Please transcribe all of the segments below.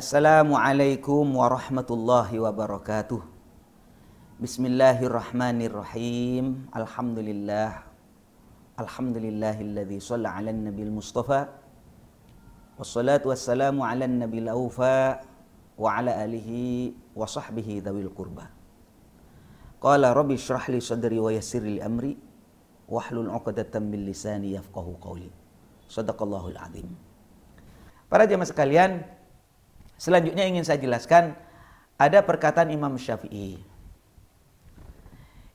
Assalamualaikum warahmatullahi wabarakatuh. Bismillahirrahmanirrahim. Alhamdulillahilladzi shalla 'alan nabiyil mustafa. Wassalatu wassalamu 'alan nabiyil awfa wa 'ala alihi wa sahbihi dzawil qurba. Qala rabbi shrah li sadri wa yassir li amri wahlul 'uqdatam min lisani yafqahu qawli. Shadaqallahul azim. Para jemaah sekalian, selanjutnya ingin saya jelaskan ada perkataan Imam Syafi'i.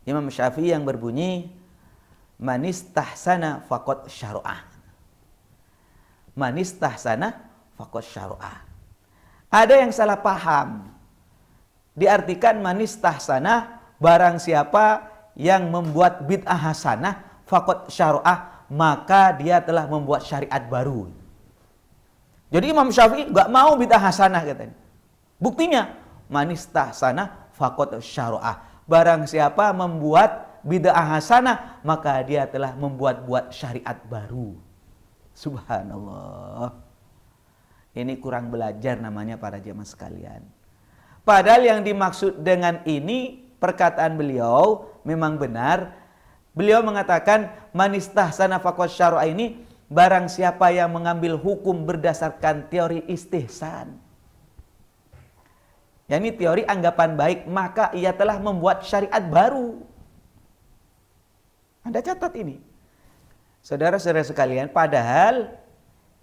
Imam Syafi'i yang berbunyi manistahsana faqad syara'ah. Manistahsana faqad syara'ah. Ada yang salah paham. Diartikan manistahsana barang siapa yang membuat bid'ah hasanah faqad syara'ah, maka dia telah membuat syariat baru. Jadi Imam Syafi'i enggak mau bid'ah hasanah katanya. Buktinya manistahsana faqad syara'ah. Barang siapa membuat bid'ah hasanah, maka dia telah membuat syariat baru. Subhanallah. Ini kurang belajar namanya para jemaah sekalian. Padahal yang dimaksud dengan ini perkataan beliau memang benar. Beliau mengatakan manistahsana faqad syara'ah ini barang siapa yang mengambil hukum berdasarkan teori istihsan. Ini teori anggapan baik, maka ia telah membuat syariat baru. Anda catat ini. Saudara-saudara sekalian, padahal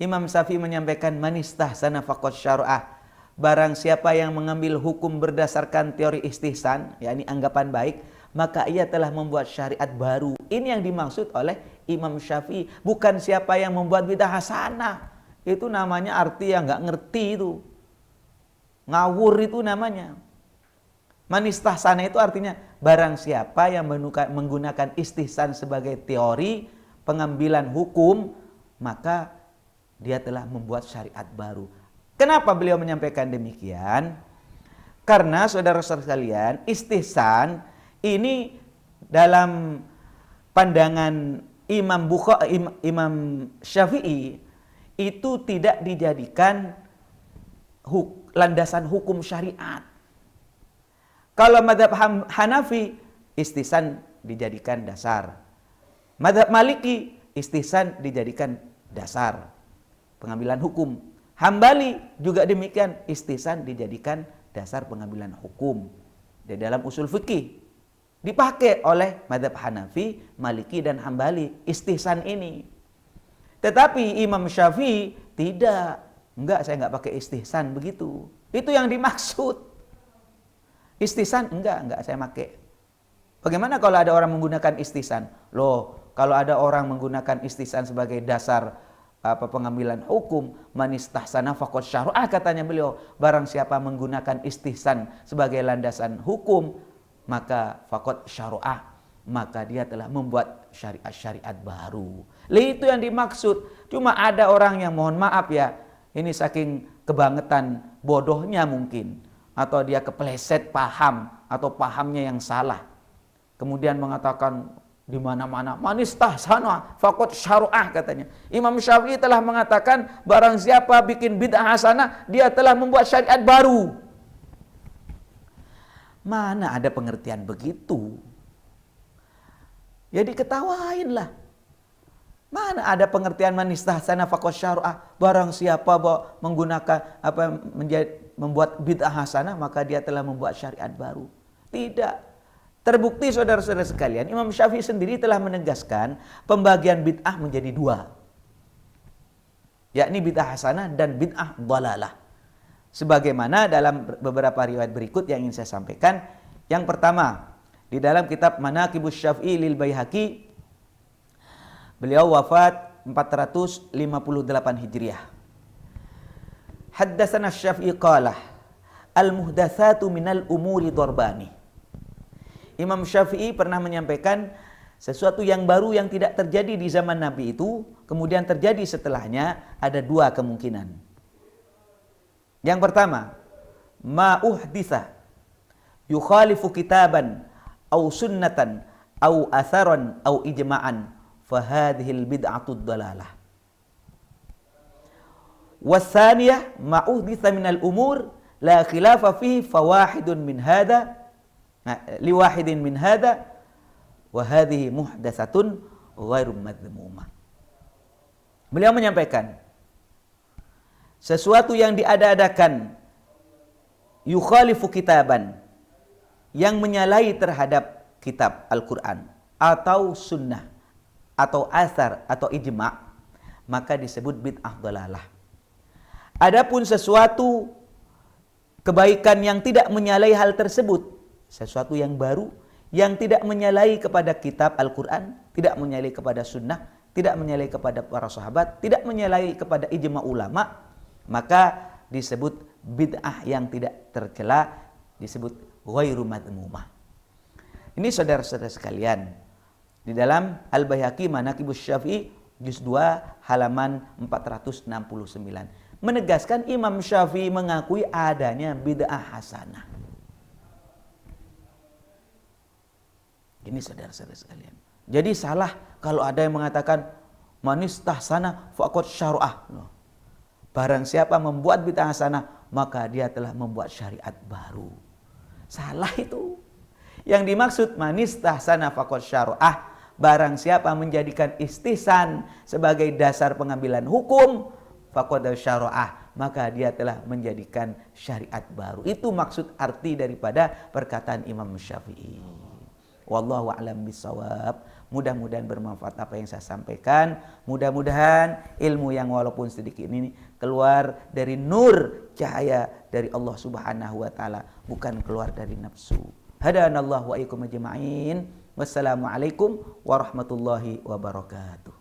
Imam Syafi'i menyampaikan manistahsana faqad syara'ah. Barang siapa yang mengambil hukum berdasarkan teori istihsan, yakni anggapan baik, maka ia telah membuat syariat baru. Ini yang dimaksud oleh Imam Syafi'i. Bukan siapa yang membuat bid'ah hasanah. Itu namanya arti yang nggak ngerti itu. Ngawur itu namanya. Manistahsana itu artinya barang siapa yang menggunakan istihsan sebagai teori pengambilan hukum, maka dia telah membuat syariat baru. Kenapa beliau menyampaikan demikian? Karena saudara-saudara sekalian, istihsan ini dalam pandangan Imam Syafi'i itu tidak dijadikan landasan hukum syariat. Kalau mazhab Hanafi, istihsan dijadikan dasar. Mazhab Maliki, istihsan dijadikan dasar pengambilan hukum. Hambali juga demikian, istihsan dijadikan dasar pengambilan hukum. Di dalam usul fikih dipakai oleh mazhab Hanafi, Maliki dan Hambali istihsan ini. Tetapi Imam Syafi'i tidak. Enggak, saya enggak pakai istihsan begitu. Itu yang dimaksud. Istihsan enggak saya pakai. Bagaimana kalau ada orang menggunakan istihsan? Loh, kalau ada orang menggunakan istihsan sebagai dasar pengambilan hukum, manistahsana faqad syara'ah katanya beliau. Barang siapa menggunakan istihsan sebagai landasan hukum, maka faqad syara'ah, maka dia telah membuat syariat baru. Itu yang dimaksud. Cuma ada orang yang mohon maaf ya, ini saking kebangetan bodohnya mungkin, atau dia kepleset paham atau pahamnya yang salah, kemudian mengatakan di mana-mana manistahsana faqad syara'ah katanya. Imam Syafi'i telah mengatakan barang siapa bikin bid'ah hasanah, dia telah membuat syariat baru. Mana ada pengertian begitu? Ya diketawain lah. Mana ada pengertian manistahsana faqad syara'ah, barang siapa menggunakan membuat bid'ah hasanah, maka dia telah membuat syariat baru. Tidak. Terbukti saudara-saudara sekalian, Imam Syafi'i sendiri telah menegaskan pembagian bid'ah menjadi dua, yakni bid'ah hasanah dan bid'ah dhalalah. Sebagaimana dalam beberapa riwayat berikut yang ingin saya sampaikan. Yang pertama, di dalam kitab Manaqibus Syafi'i lil Baihaqi, beliau wafat 458 Hijriah. Haddatsana Syafi'i qala al-muhdatsatu minal umuri darbani. Imam Syafi'i pernah menyampaikan sesuatu yang baru yang tidak terjadi di zaman Nabi itu kemudian terjadi setelahnya, ada dua kemungkinan. Yang pertama, ma uhditsa yukhalifu kitaban au sunnatan au atharan au ijma'an fahadhil bid'atud dalalah. Wasaniyah ma uhditha minal umur la khilafa fihi fawahidun min hadha liwahidin min hadha wa hadhihi muhdatsatun ghairu madhmumah. Beliau menyampaikan sesuatu yang diada-adakan yukhalifu kitaban, yang menyalahi terhadap kitab Al-Quran atau sunnah atau asar atau ijma', maka disebut bid'ah dhalalah. Adapun sesuatu kebaikan yang tidak menyalahi hal tersebut, sesuatu yang baru yang tidak menyalahi kepada kitab Al-Quran, tidak menyalahi kepada sunnah, tidak menyalahi kepada para sahabat, tidak menyalahi kepada ijma' ulama, maka disebut bid'ah yang tidak tercela, disebut ghairu madhmumah. Ini saudara-saudara sekalian, di dalam Al-Baihaqi Manaqibus Syafi'i juz 2 halaman 469 menegaskan Imam Syafi'i mengakui adanya bid'ah hasanah. Ini saudara-saudara sekalian. Jadi salah kalau ada yang mengatakan manistahsana faqad syara'ah. Barang siapa membuat bid'ah hasanah, maka dia telah membuat syariat baru. Salah itu. Yang dimaksud manistahsana faqad syara'ah, barang siapa menjadikan istihsan sebagai dasar pengambilan hukum, faqad syara'ah, maka dia telah menjadikan syariat baru. Itu maksud arti daripada perkataan Imam Syafi'i. Wallahu a'lam bishawab. Mudah-mudahan bermanfaat apa yang saya sampaikan. Mudah-mudahan ilmu yang walaupun sedikit ini keluar dari nur cahaya dari Allah Subhanahu wa taala, bukan keluar dari nafsu. Hadanallahu wa iyyakum ajma'in. Wassalamualaikum warahmatullahi wabarakatuh.